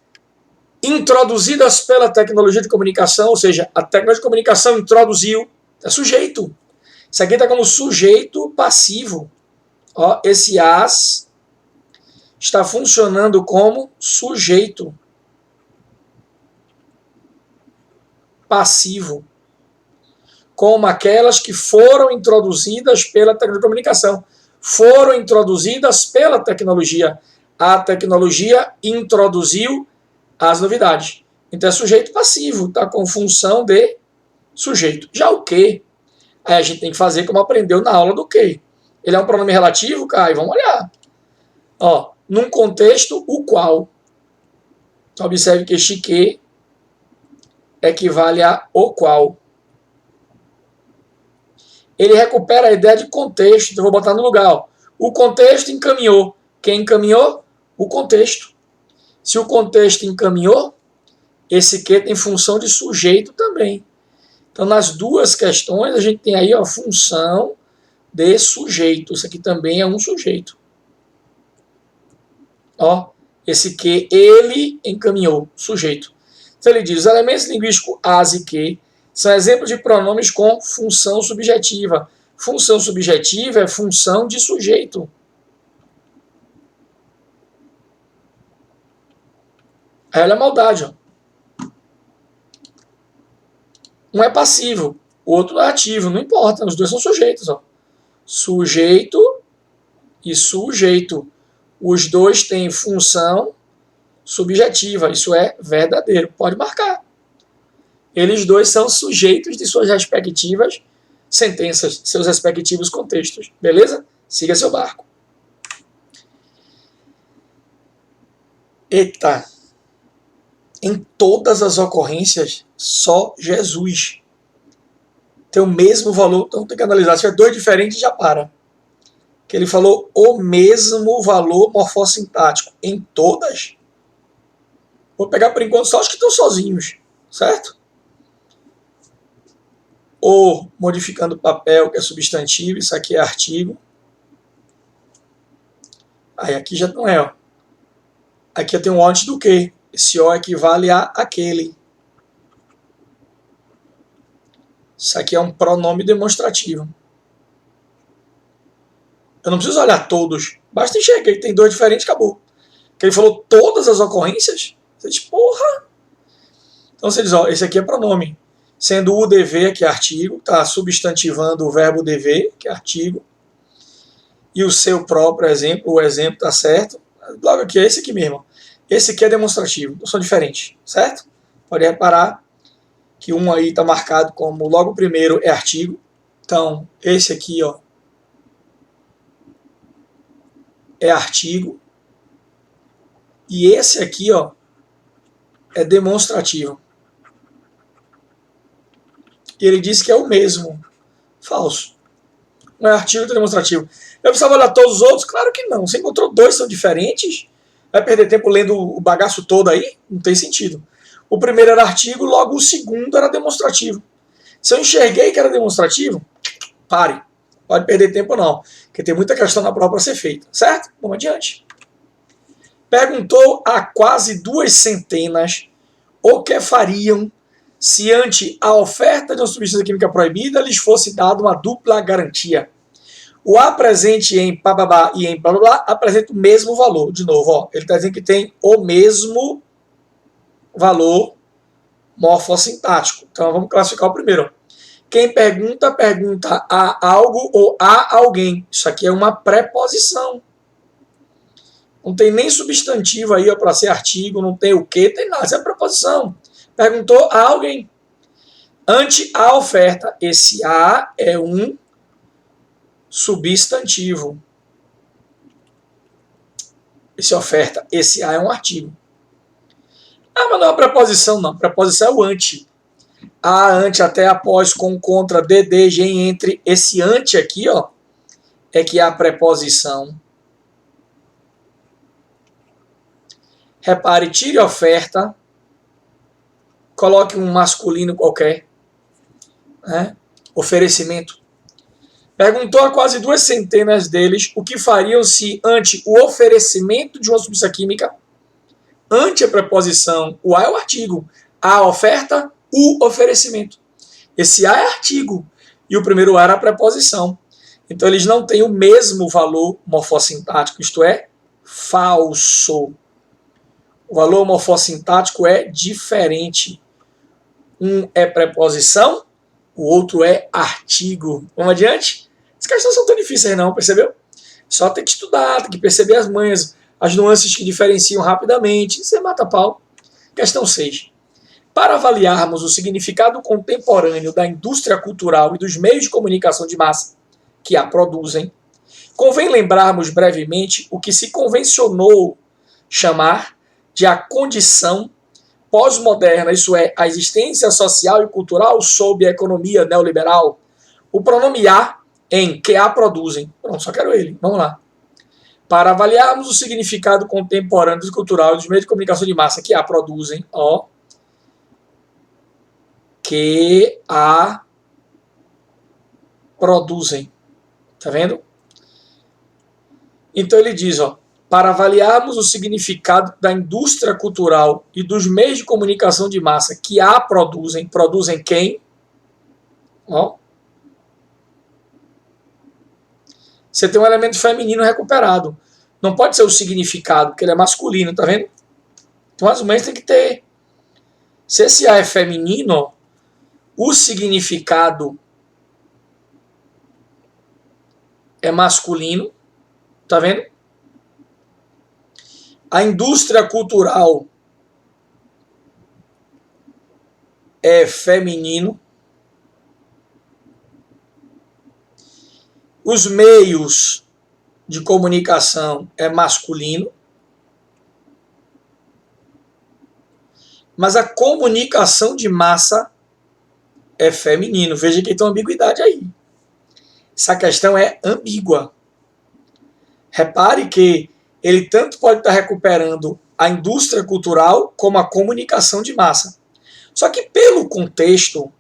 introduzidas pela tecnologia de comunicação, ou seja, a tecnologia de comunicação introduziu. É sujeito. Isso aqui está como sujeito passivo. Ó, esse as está funcionando como sujeito passivo, como aquelas que foram introduzidas pela tecnologia de comunicação. Foram introduzidas pela tecnologia. A tecnologia introduziu as novidades. Então é sujeito passivo, está com função de sujeito. Já o que, aí a gente tem que fazer como aprendeu na aula do que. Ele é um pronome relativo, Caio? Vamos olhar. Ó, num contexto, o qual. Então, observe que este que equivale a o qual. Ele recupera a ideia de contexto. Então, vou botar no lugar. Ó. O contexto encaminhou. Quem encaminhou? O contexto. Se o contexto encaminhou, esse que tem função de sujeito também. Então, nas duas questões, a gente tem aí a função de sujeito. Isso aqui também é um sujeito. Ó, esse que ele encaminhou, sujeito. Então ele diz, os elementos linguísticos as e que são exemplos de pronomes com função subjetiva. Função subjetiva é função de sujeito. Aí olha a maldade, ó. Um é passivo, o outro é ativo, não importa, os dois são sujeitos, ó. Sujeito e sujeito. Os dois têm função subjetiva, isso é verdadeiro, pode marcar. Eles dois são sujeitos de suas respectivas sentenças, seus respectivos contextos, beleza? Siga seu barco. Eita! Em todas as ocorrências, só Jesus tem o mesmo valor. Então tem que analisar. Se é dois diferentes, já para. Que ele falou o mesmo valor morfossintático em todas. Vou pegar por enquanto só os que estão sozinhos, certo? Ou modificando o papel, que é substantivo, isso aqui é artigo. Aí aqui já não é, ó. Aqui eu tenho um antes do que. Esse O equivale a aquele. Isso aqui é um pronome demonstrativo. Eu não preciso olhar todos. Basta enxergar que tem dois diferentes, acabou. Porque ele falou todas as ocorrências. Você diz, porra. Então você diz, ó, esse aqui é pronome. Sendo o dever, que é artigo, está substantivando o verbo dever, que é artigo. E o seu próprio exemplo, o exemplo está certo. Logo aqui é esse aqui mesmo. Esse aqui é demonstrativo, então são diferentes, certo? Pode reparar que um aí está marcado como logo o primeiro é artigo. Então, esse aqui, ó, é artigo. E esse aqui, ó, é demonstrativo. E ele diz que é o mesmo. Falso. Não é artigo, é demonstrativo. Eu precisava olhar todos os outros? Claro que não. Você encontrou dois que são diferentes? Vai perder tempo lendo o bagaço todo aí? Não tem sentido. O primeiro era artigo, logo o segundo era demonstrativo. Se eu enxerguei que era demonstrativo, pare. Pode perder tempo não, porque tem muita questão na prova para ser feita, certo? Vamos adiante. Perguntou a quase 2 centenas o que fariam se ante a oferta de uma substância química proibida lhes fosse dada uma dupla garantia? O A presente em bababá e em blá blá blá apresenta o mesmo valor. De novo, ó, ele está dizendo que tem o mesmo valor morfossintático. Então vamos classificar o primeiro. Quem pergunta, pergunta a algo ou a alguém. Isso aqui é uma preposição. Não tem nem substantivo aí para ser artigo, não tem o que, tem nada. Isso é preposição. Perguntou a alguém. Ante a oferta, esse a é um substantivo. Esse oferta, esse a é um artigo. Ah, mas não é uma preposição, não. Preposição é o ante. A, ante, até, após, com, contra, de, desde, em, entre. Esse ante aqui, ó, é que é a preposição. Repare, tire oferta, coloque um masculino qualquer, né? Oferecimento. Perguntou a quase 200 deles o que fariam se, ante o oferecimento de uma substância química, ante a preposição, o a é o artigo, a oferta, o oferecimento. Esse a é artigo e o primeiro a era a preposição. Então eles não têm o mesmo valor morfossintático, isto é, falso. O valor morfossintático é diferente. Um é preposição, o outro é artigo. Vamos adiante? As questões não são tão difíceis não, percebeu? Só tem que estudar, tem que perceber as manhas, as nuances que diferenciam rapidamente. Você mata pau. Questão 6. Para avaliarmos o significado contemporâneo da indústria cultural e dos meios de comunicação de massa que a produzem, convém lembrarmos brevemente o que se convencionou chamar de a condição pós-moderna, isso é, a existência social e cultural sob a economia neoliberal. O pronome a em que a produzem. Pronto, só quero ele. Vamos lá. Para avaliarmos o significado contemporâneo e cultural dos meios de comunicação de massa que a produzem, ó, que a produzem. Tá vendo? Então ele diz, ó, para avaliarmos o significado da indústria cultural e dos meios de comunicação de massa que a produzem, produzem quem? Ó. Você tem um elemento feminino recuperado. Não pode ser o significado, porque ele é masculino, tá vendo? Então as mães têm que ter. Se esse A é feminino, o significado é masculino, tá vendo? A indústria cultural é feminino. Os meios de comunicação é masculino. Mas a comunicação de massa é feminino. Veja que tem uma ambiguidade aí. Essa questão é ambígua. Repare que ele tanto pode estar recuperando a indústria cultural como a comunicação de massa. Só que pelo contexto,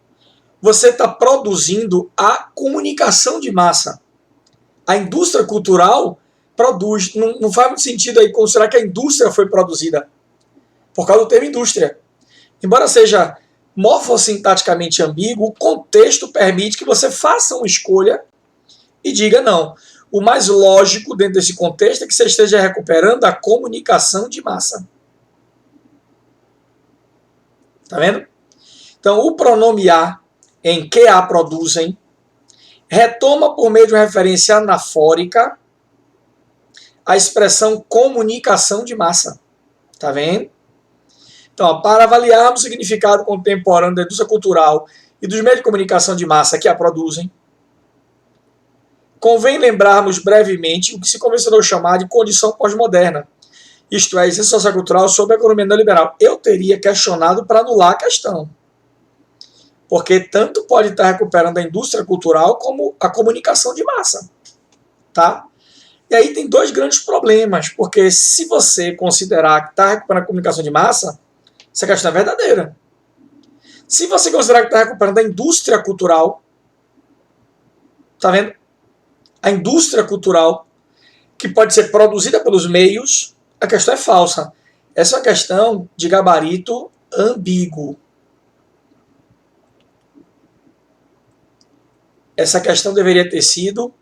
você está produzindo a comunicação de massa. A indústria cultural produz. Não faz muito sentido aí considerar que a indústria foi produzida. Por causa do termo indústria. Embora seja morfossintaticamente ambíguo, o contexto permite que você faça uma escolha e diga não. O mais lógico dentro desse contexto é que você esteja recuperando a comunicação de massa. Tá vendo? Então, o pronome a, em que a produzem, retoma por meio de uma referência anafórica a expressão comunicação de massa. Tá vendo? Então, para avaliarmos o significado contemporâneo da indústria cultural e dos meios de comunicação de massa que a produzem, convém lembrarmos brevemente o que se convencionou chamar de condição pós-moderna, isto é, a existência sociocultural sob a economia neoliberal. Eu teria questionado para anular a questão, porque tanto pode estar recuperando a indústria cultural como a comunicação de massa. Tá? E aí tem dois grandes problemas, porque se você considerar que está recuperando a comunicação de massa, essa questão é verdadeira. Se você considerar que está recuperando a indústria cultural, tá vendo? A indústria cultural, que pode ser produzida pelos meios, a questão é falsa. Essa é uma questão de gabarito ambíguo. Essa questão deveria ter sido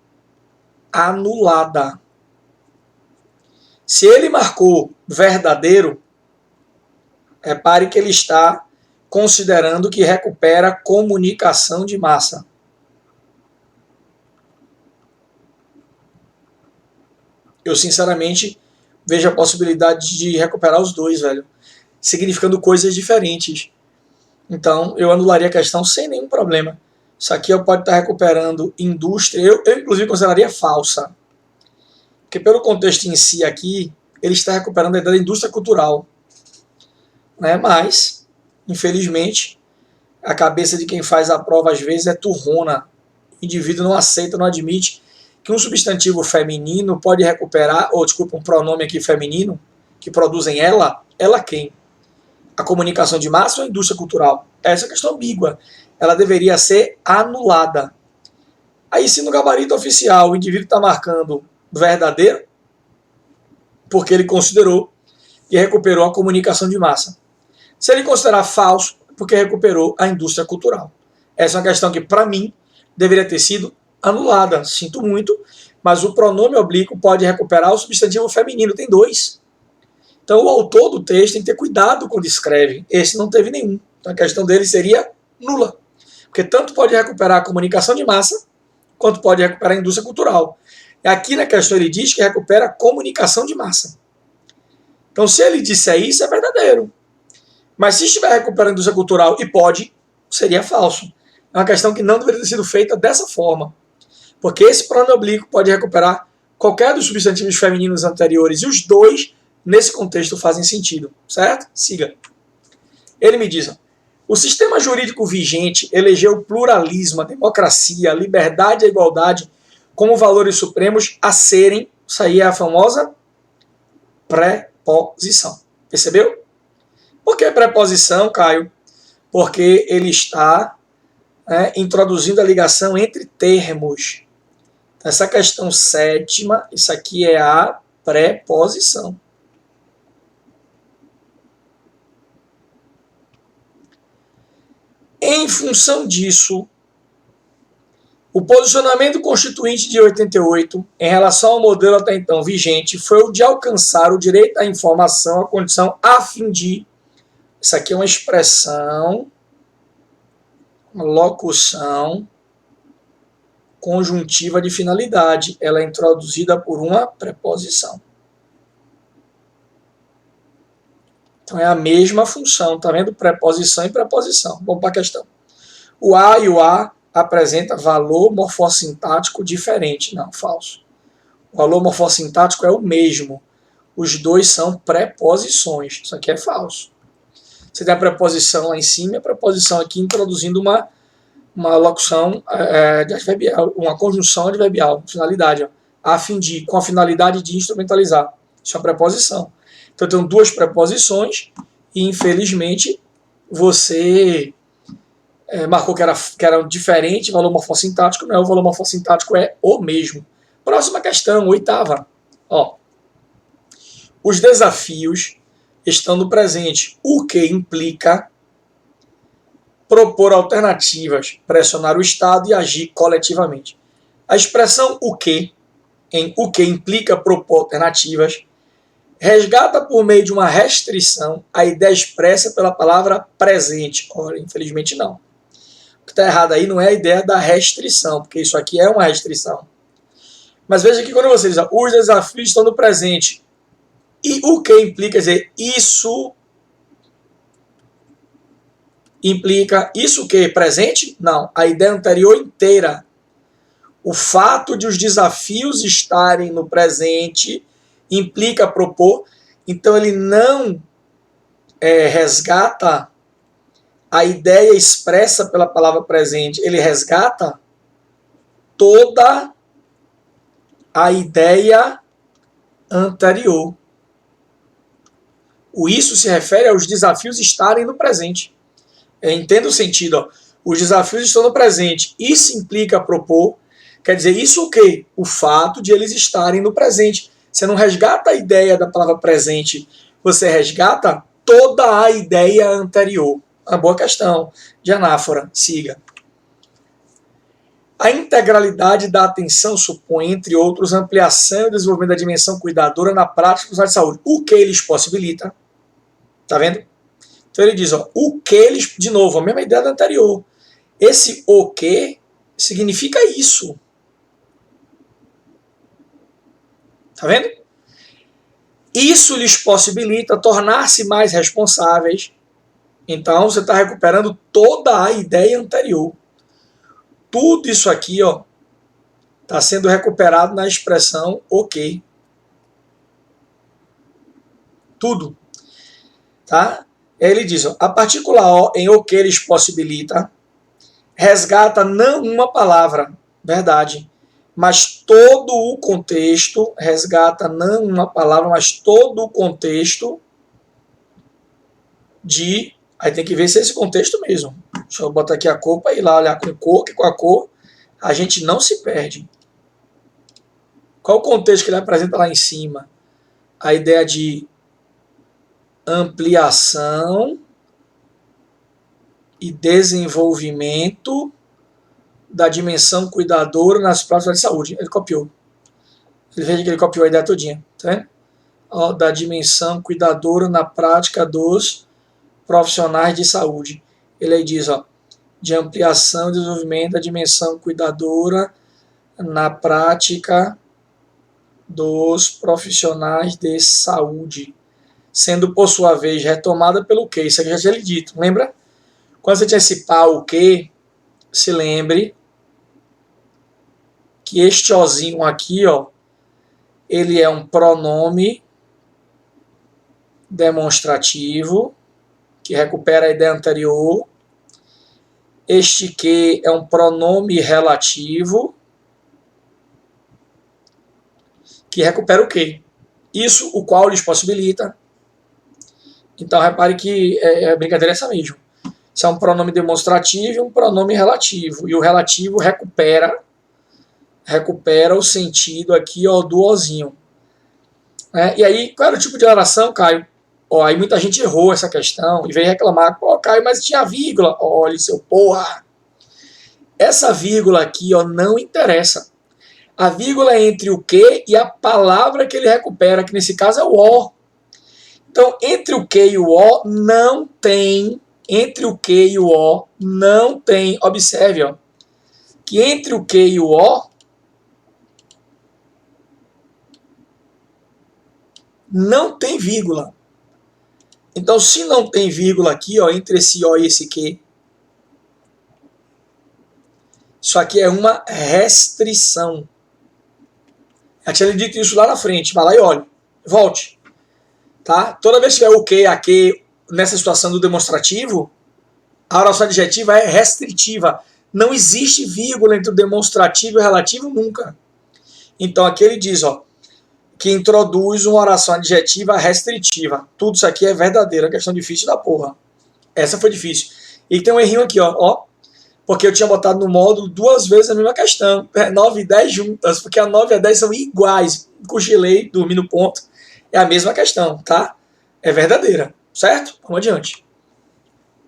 anulada. Se ele marcou verdadeiro, repare que ele está considerando que recupera comunicação de massa. Eu, sinceramente, vejo a possibilidade de recuperar os dois, velho, significando coisas diferentes. Então, eu anularia a questão sem nenhum problema. Isso aqui eu pode estar recuperando indústria, eu inclusive consideraria falsa. Porque pelo contexto em si aqui, ele está recuperando a ideia da indústria cultural. Né? Mas, infelizmente, a cabeça de quem faz a prova às vezes é turrona. O indivíduo não aceita, não admite que um substantivo feminino pode recuperar, ou desculpa, um pronome aqui feminino, que produzem ela quem? A comunicação de massa ou a indústria cultural? Essa é a questão ambígua. Ela deveria ser anulada. Aí, se no gabarito oficial o indivíduo está marcando verdadeiro, porque ele considerou que recuperou a comunicação de massa. Se ele considerar falso, porque recuperou a indústria cultural. Essa é uma questão que, para mim, deveria ter sido anulada. Sinto muito, mas o pronome oblíquo pode recuperar o substantivo feminino. Tem dois. Então, o autor do texto tem que ter cuidado quando escreve. Esse não teve nenhum. Então, a questão dele seria nula. Porque tanto pode recuperar a comunicação de massa, quanto pode recuperar a indústria cultural. Aqui na questão ele diz que recupera a comunicação de massa. Então, se ele disser isso, é verdadeiro. Mas se estiver recuperando a indústria cultural e pode, seria falso. É uma questão que não deveria ter sido feita dessa forma. Porque esse pronome oblíquo pode recuperar qualquer dos substantivos femininos anteriores, e os dois, nesse contexto, fazem sentido. Certo? Siga. Ele me diz: o sistema jurídico vigente elegeu o pluralismo, a democracia, a liberdade e a igualdade como valores supremos a serem, isso aí é a famosa preposição. Percebeu? Por que preposição, Caio? Porque ele está introduzindo a ligação entre termos. Essa questão sétima, isso aqui é a preposição. Em função disso, o posicionamento constituinte de 88, em relação ao modelo até então vigente, foi o de alcançar o direito à informação, à condição a fim de... Isso aqui é uma expressão, uma locução conjuntiva de finalidade. Ela é introduzida por uma preposição. Então é a mesma função, tá vendo? Preposição e preposição. Vamos para a questão. O a e o a apresenta valor morfossintático diferente. Não, falso. O valor morfossintático é o mesmo. Os dois são preposições. Isso aqui é falso. Você tem a preposição lá em cima e a preposição aqui introduzindo uma locução adverbial, uma conjunção adverbial, finalidade, a fim de, com a finalidade de instrumentalizar. Isso é uma preposição. Então eu tenho duas preposições e, infelizmente, você marcou que era diferente, valor morfossintático não é, o valor morfossintático é o mesmo. Próxima questão, oitava. Os desafios estão no presente, o que implica propor alternativas, pressionar o Estado e agir coletivamente. A expressão o que, em o que implica propor alternativas, resgata por meio de uma restrição a ideia expressa pela palavra presente. Ora, infelizmente não. O que está errado aí não é a ideia da restrição, porque isso aqui é uma restrição. Mas veja que quando você diz os desafios estão no presente, e o que implica, quer dizer, isso implica isso que? Presente? Não. A ideia anterior inteira. O fato de os desafios estarem no presente implica propor. Então ele não resgata a ideia expressa pela palavra presente. Ele resgata toda a ideia anterior. O isso se refere aos desafios estarem no presente. Entenda o sentido. Os desafios estão no presente. Isso implica propor. Quer dizer, isso o quê? O fato de eles estarem no presente. Você não resgata a ideia da palavra presente. Você resgata toda a ideia anterior. Uma boa questão de anáfora. Siga. A integralidade da atenção supõe, entre outros, ampliação e desenvolvimento da dimensão cuidadora na prática profissional de saúde. O que eles possibilita? Tá vendo? Então ele diz, ó, o que eles, de novo, a mesma ideia da anterior. Esse o que significa isso. Tá vendo? Isso lhes possibilita tornar-se mais responsáveis. Então você está recuperando toda a ideia anterior. Tudo isso aqui, ó, está sendo recuperado na expressão ok. Tudo. Tá? Ele diz, ó, a partícula O em o que eles possibilita resgata não uma palavra, verdade, mas todo o contexto, resgata não uma palavra, mas todo o contexto de... Aí tem que ver se é esse contexto mesmo. Deixa eu botar aqui a cor para ir lá olhar com cor, que com a cor a gente não se perde. Qual o contexto que ele apresenta lá em cima? A ideia de ampliação e desenvolvimento da dimensão cuidadora nas práticas de saúde. Ele copiou. Ele veja que ele copiou a ideia todinha. Tá vendo? Ó, da dimensão cuidadora na prática dos profissionais de saúde. Ele aí diz, ó, de ampliação e desenvolvimento da dimensão cuidadora na prática dos profissionais de saúde, sendo por sua vez retomada pelo que? Isso aqui já tinha lhe dito, lembra? Quando você tinha esse pá o que, se lembre que este ozinho aqui, ó, ele é um pronome demonstrativo que recupera a ideia anterior. Este que é um pronome relativo que recupera o que? Isso o qual lhes possibilita. Então repare que a brincadeira é essa mesmo. Isso é um pronome demonstrativo e um pronome relativo. E o relativo recupera o sentido aqui, ó, do ozinho. E aí, qual era o tipo de oração, Caio? Ó, aí muita gente errou essa questão e veio reclamar, pô, Caio, mas tinha vírgula. Olha, seu porra. Essa vírgula aqui, ó, não interessa. A vírgula é entre o que e a palavra que ele recupera, que nesse caso é o O. Então, entre o que e o O não tem, observe, ó, que entre o que e o O não tem vírgula. Então, se não tem vírgula aqui, ó, entre esse O e esse que, isso aqui é uma restrição. Eu tinha dito isso lá na frente, vai lá e olhe. Volte. Tá? Toda vez que tiver o que, a que, nessa situação do demonstrativo, a oração adjetiva é restritiva. Não existe vírgula entre o demonstrativo e o relativo nunca. Então aqui ele diz, ó, que introduz uma oração adjetiva restritiva. Tudo isso aqui é verdadeiro, é questão difícil da porra. Essa foi difícil. E tem um errinho aqui, ó, porque eu tinha botado no módulo 2 vezes a mesma questão. 9 e 10 juntas, porque a 9 e a 10 são iguais. Cochilei, dormi no ponto. É a mesma questão, tá? É verdadeira, certo? Vamos adiante.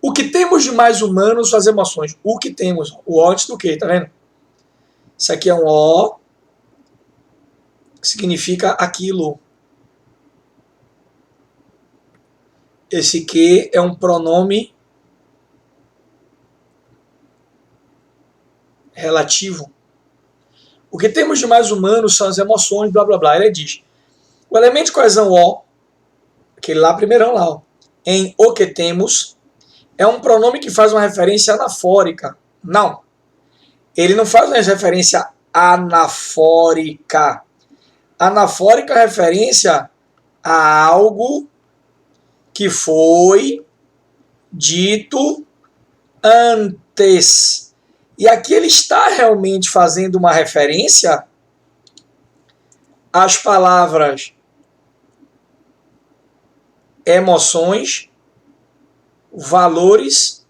O que temos de mais humano são as emoções. O que temos? O O antes do que, tá vendo? Isso aqui é um O, que significa aquilo. Esse que é um pronome relativo. O que temos de mais humano são as emoções, blá blá blá. Ele diz, o elemento de coesão O, aquele lá primeirão lá, ó, em o que temos, é um pronome que faz uma referência anafórica. Não. Ele não faz uma referência anafórica. Anafórica é referência a algo que foi dito antes. E aqui ele está realmente fazendo uma referência às palavras emoções, valores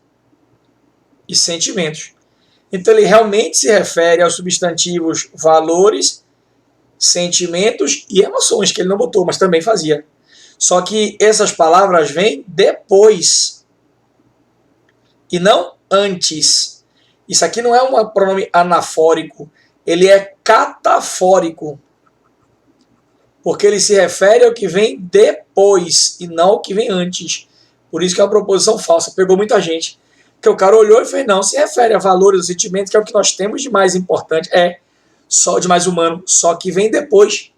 e sentimentos. Então ele realmente se refere aos substantivos valores, sentimentos e emoções, que ele não botou, mas também fazia. Só que essas palavras vêm depois e não antes. Isso aqui não é um pronome anafórico, ele é catafórico. Porque ele se refere ao que vem depois e não ao que vem antes. Por isso que é uma proposição falsa. Pegou muita gente. Porque o cara olhou e fez, não, se refere a valores, a sentimentos, que é o que nós temos de mais importante, só de mais humano, só que vem depois.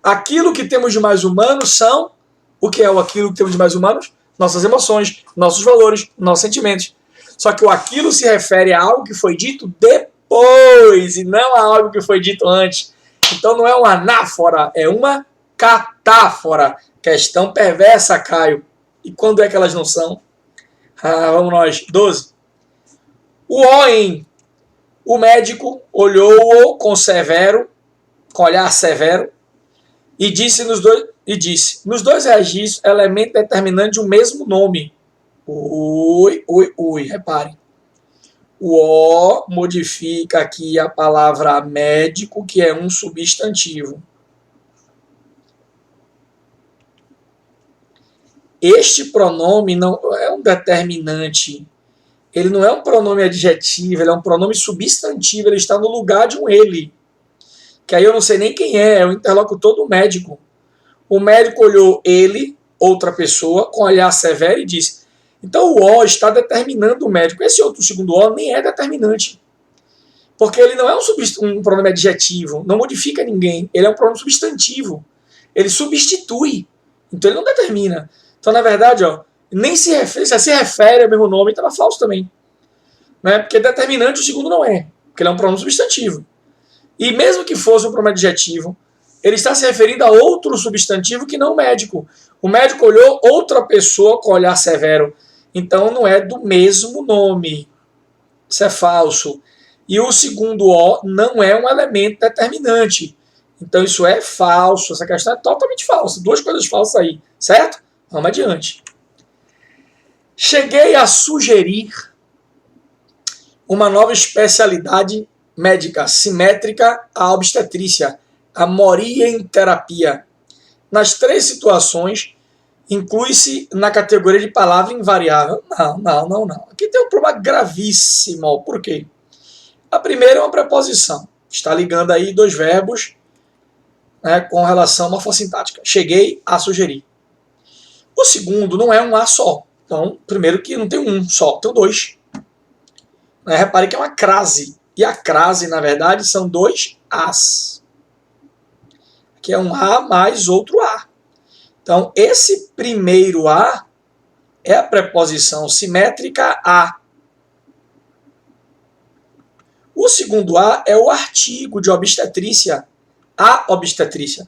Aquilo que temos de mais humano são, o que é aquilo que temos de mais humanos? Nossas emoções, nossos valores, nossos sentimentos. Só que o aquilo se refere a algo que foi dito depois e não a algo que foi dito antes. Então não é uma anáfora, é uma catáfora. Questão perversa, Caio. E quando é que elas não são? Vamos nós. 12. O homem, o médico, olhou-o com olhar severo, e disse nos dois registros, elemento determinante de um mesmo nome. Reparem. O O modifica aqui a palavra médico, que é um substantivo. Este pronome não é um determinante. Ele não é um pronome adjetivo, ele é um pronome substantivo, ele está no lugar de um ele. Que aí eu não sei nem quem é o interlocutor do médico. O médico olhou ele, outra pessoa, com olhar severo e disse... Então o O está determinando o médico. Esse outro segundo O nem é determinante. Porque ele não é um pronome adjetivo, não modifica ninguém. Ele é um pronome substantivo. Ele substitui. Então ele não determina. Então, na verdade, nem se refere ao mesmo nome, estava falso também. Né? Porque determinante o segundo não é. Porque ele é um pronome substantivo. E mesmo que fosse um pronome adjetivo, ele está se referindo a outro substantivo que não o médico. O médico olhou outra pessoa com olhar severo. Então não é do mesmo nome. Isso é falso. E o segundo O não é um elemento determinante. Então isso é falso. Essa questão é totalmente falsa. Duas coisas falsas aí. Certo? Vamos adiante. Cheguei a sugerir uma nova especialidade médica simétrica à obstetrícia, a morien-terapia. Nas três situações, inclui-se na categoria de palavra invariável. Não. Aqui tem um problema gravíssimo. Por quê? A primeira é uma preposição. Está ligando aí dois verbos, né, com relação morfossintática. Cheguei a sugerir. O segundo não é um A só. Então, primeiro que não tem um só, tem dois. Repare que é uma crase. E a crase, na verdade, são dois As. Aqui é um A mais outro A. Então, esse primeiro A é a preposição simétrica a. O segundo A é o artigo de obstetrícia, a obstetrícia.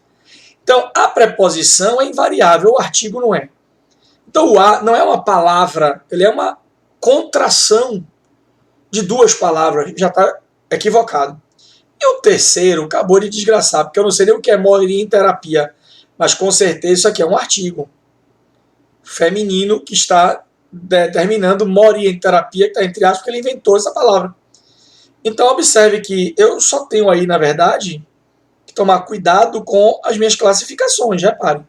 Então, a preposição é invariável, o artigo não é. Então, o A não é uma palavra, ele é uma contração de duas palavras, já está equivocado. E o terceiro acabou de desgraçar, porque eu não sei nem o que é morien-terapia, mas com certeza isso aqui é um artigo feminino que está determinando morien-terapia, que está entre aspas, porque ele inventou essa palavra. Então observe que eu só tenho aí, na verdade, que tomar cuidado com as minhas classificações, repare.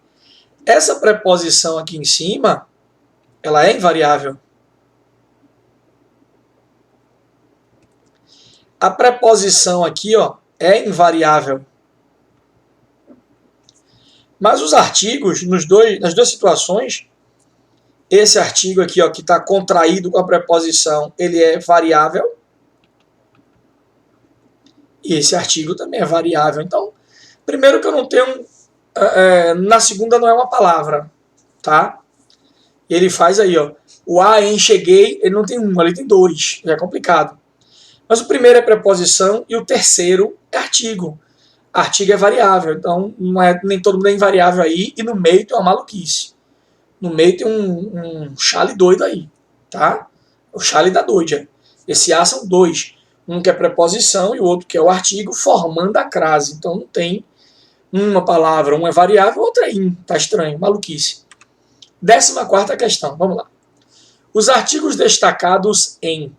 Essa preposição aqui em cima, ela é invariável. A preposição aqui, é invariável. Mas os artigos, nas duas situações, esse artigo aqui, que está contraído com a preposição, ele é variável. E esse artigo também é variável. Então, primeiro que eu não tenho... na segunda não é uma palavra, tá? Ele faz aí, o A em cheguei, ele não tem um, ele tem dois. Já é complicado. Mas o primeiro é preposição e o terceiro é artigo. Artigo é variável, então não é, nem todo mundo é invariável aí, e no meio tem uma maluquice. No meio tem um chale doido aí, tá? O chale da doida. Esse A são dois. Um que é preposição e o outro que é o artigo, formando a crase. Então não tem uma palavra, uma é variável, outra é in. Tá estranho, maluquice. 14ª questão, vamos lá. Os artigos destacados em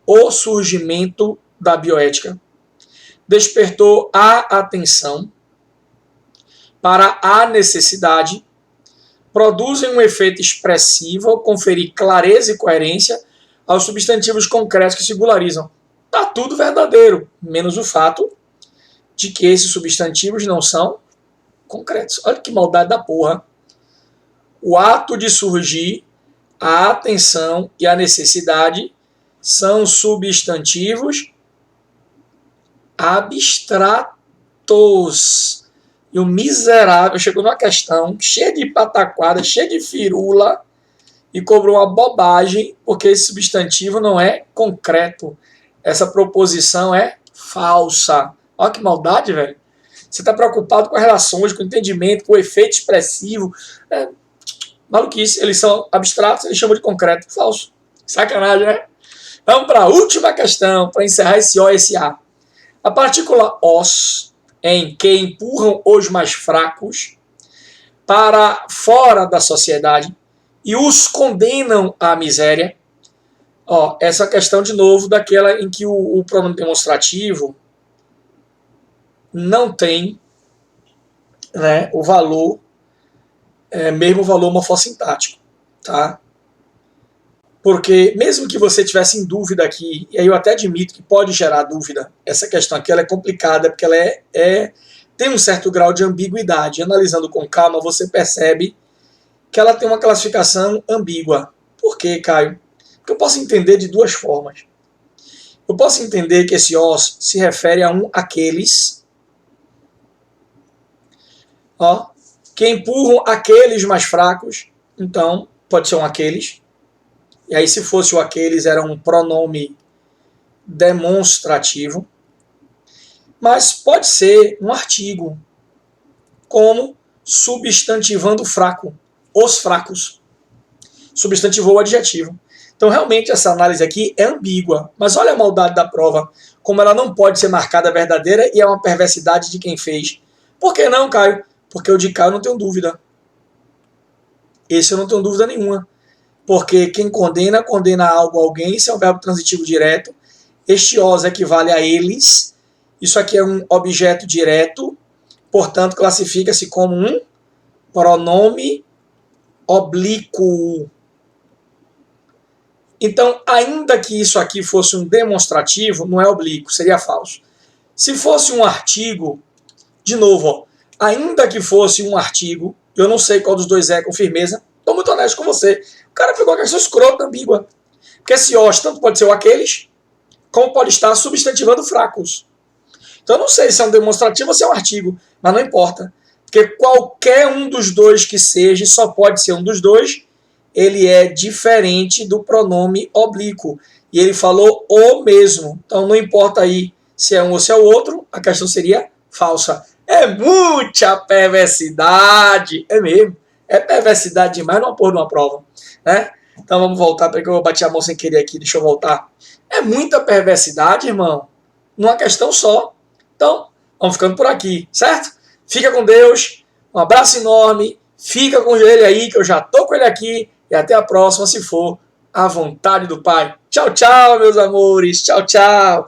O Surgimento da Bioética despertou a atenção para a necessidade produzem um efeito expressivo ao conferir clareza e coerência aos substantivos concretos que singularizam. Tá tudo verdadeiro, menos o fato de que esses substantivos não são concretos. Olha que maldade da porra. O ato de surgir, a atenção e a necessidade são substantivos abstratos. E o miserável chegou numa questão cheia de pataquada, cheia de firula, e cobrou uma bobagem, porque esse substantivo não é concreto. Essa proposição é falsa. Olha que maldade, velho. Você está preocupado com as relações, com o entendimento, com o efeito expressivo. Maluquice. Eles são abstratos, eles chamam de concreto. Falso. Sacanagem, né? Vamos para a última questão, para encerrar esse O e esse A. A partícula os, em que empurram os mais fracos para fora da sociedade e os condenam à miséria. Essa questão, de novo, daquela em que o pronome demonstrativo não tem, né, o valor, mesmo o valor morfossintático, tá? Porque mesmo que você tivesse em dúvida aqui, e aí eu até admito que pode gerar dúvida, essa questão aqui ela é complicada, porque ela tem um certo grau de ambiguidade. Analisando com calma, você percebe que ela tem uma classificação ambígua. Por quê, Caio? Porque eu posso entender de duas formas. Eu posso entender que esse os se refere a aqueles, que empurram aqueles mais fracos. Então, pode ser um aqueles. E aí, se fosse o aqueles, era um pronome demonstrativo. Mas pode ser um artigo, como substantivando fraco, os fracos. Substantivou o adjetivo. Então, realmente, essa análise aqui é ambígua. Mas olha a maldade da prova, como ela não pode ser marcada verdadeira e é uma perversidade de quem fez. Por que não, Caio? Porque o de Caio eu não tenho dúvida. Esse eu não tenho dúvida nenhuma. Porque quem condena, condena algo a alguém, isso é um verbo transitivo direto. Este os equivale a eles. Isso aqui é um objeto direto, portanto, classifica-se como um pronome oblíquo. Então, ainda que isso aqui fosse um demonstrativo, não é oblíquo, seria falso. Se fosse um artigo, de novo, ainda que fosse um artigo, eu não sei qual dos dois é com firmeza, estou muito honesto com você. O cara pegou a questão escrota, ambígua. Porque esse os tanto pode ser o aqueles, como pode estar substantivando fracos. Então eu não sei se é um demonstrativo ou se é um artigo, mas não importa. Porque qualquer um dos dois que seja, só pode ser um dos dois, ele é diferente do pronome oblíquo. E ele falou o mesmo. Então não importa aí se é um ou se é o outro, a questão seria falsa. É muita perversidade. É mesmo. É perversidade demais numa porra de uma prova, né? Então vamos voltar, porque eu bati a mão sem querer aqui, deixa eu voltar. É muita perversidade, irmão, numa questão só. Então, vamos ficando por aqui, certo? Fica com Deus, um abraço enorme, fica com ele aí, que eu já tô com ele aqui, e até a próxima, se for a vontade do Pai. Tchau, tchau, meus amores, tchau, tchau.